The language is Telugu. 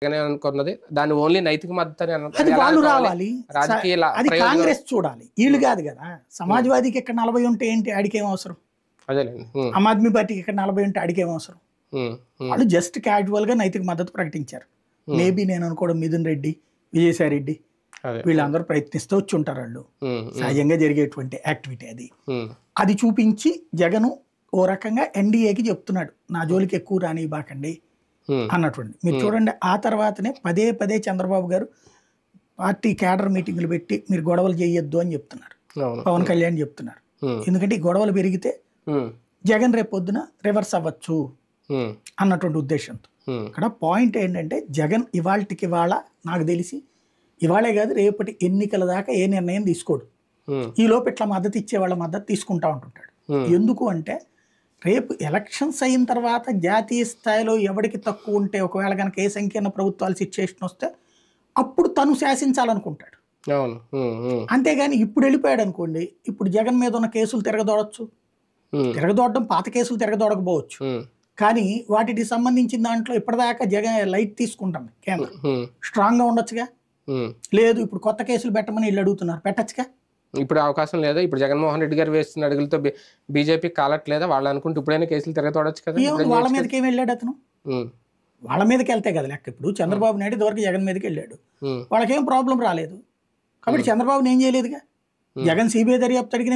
అనుకున్నది దాన్ని ఓన్లీ నైతిక మద్దతు అని అది వాళ్ళు రావాలి. రాజకీయ అది కాంగ్రెస్ చూడాలి, వీళ్ళు కాదు కదా. సమాజ్వాదీకి ఇక్కడ 40 ఉంటే ఏంటి, ఆడికేం అవసరం? ఆమ్ ఆద్మీ పార్టీకి ఇక్కడ 40 ఉంటే ఆడికేం అవసరం? వాళ్ళు జస్ట్ క్యాజువల్ గా నైతిక మద్దతు ప్రకటించారు. మేబీ నేను అనుకోవడం మిథున్ రెడ్డి, విజయసాయి రెడ్డి వీళ్ళందరూ ప్రయత్నిస్తూ వచ్చి ఉంటారు. వాళ్ళు సహజంగా జరిగేటువంటి యాక్టివిటీ అది. అది చూపించి జగన్ ఓ రకంగా ఎన్డీఏకి చెప్తున్నాడు, నా జోలికి ఎక్కువ రాని బాకండి అన్నటువంటి. మీరు చూడండి, ఆ తర్వాతనే పదే పదే చంద్రబాబు గారు పార్టీ క్యాడర్ మీటింగ్లు పెట్టి మీరు గొడవలు చేయొద్దు అని చెప్తున్నారు. పవన్ కళ్యాణ్ చెప్తున్నారు. ఎందుకంటే ఈ గొడవలు పెరిగితే జగన్ రేపు పొద్దున రివర్స్ అవ్వచ్చు అన్నటువంటి ఉద్దేశంతో. ఇక్కడ పాయింట్ ఏంటంటే, జగన్ ఇవాళకి నాకు తెలిసి ఇవాళే కాదు రేపటి ఎన్నికల దాకా ఏ నిర్ణయం తీసుకోడు. ఈ లోపు ఇట్లా మద్దతు ఇచ్చే వాళ్ళ మద్దతు తీసుకుంటా ఉంటుంటాడు. ఎందుకు అంటే రేపు ఎలక్షన్స్ అయిన తర్వాత జాతీయ స్థాయిలో ఎవరికి తక్కువ ఉంటే, ఒకవేళ కనుక ఏ సంకీర్ణ ప్రభుత్వాల సిచ్యుయేషన్ వస్తే అప్పుడు తను శాసించాలనుకుంటాడు. అంతేగాని ఇప్పుడు వెళ్ళిపోయాడు అనుకోండి, ఇప్పుడు జగన్ మీద ఉన్న కేసులు తిరగదోడచ్చు. తిరగదోడడం పాత కేసులు తిరగదోడకపోవచ్చు, కానీ వాటికి సంబంధించిన దాంట్లో ఇప్పటిదాకా జగన్ లైట్ తీసుకుంటుంది కేంద్రం. స్ట్రాంగ్ గా ఉండొచ్చుగా. లేదు ఇప్పుడు కొత్త కేసులు పెట్టమని వీళ్ళు అడుగుతున్నారు, పెట్టచ్చుగా. ఇప్పుడు అవకాశం లేదా? ఇప్పుడు జగన్మోహన్ రెడ్డి గారు వేస్తున్న అడుగులతో బీజేపీ కాలట్లేదా? వాళ్ళు అనుకుంటే ఇప్పుడైనా కేసులు తిరగతోడచ్చు కదా. వాళ్ళ మీదకి ఏమి వెళ్ళాడు అతను? వాళ్ళ మీదకి వెళ్తే కదా లెక్క. ఇప్పుడు చంద్రబాబు నాయుడు ఇదివరకు జగన్ మీదకి వెళ్ళాడు, వాళ్ళకేం ప్రాబ్లం రాలేదు. కాబట్టి చంద్రబాబుని ఏం చేయలేదుగా. జగన్ సిబిఐ దర్యాప్తు అడిగిన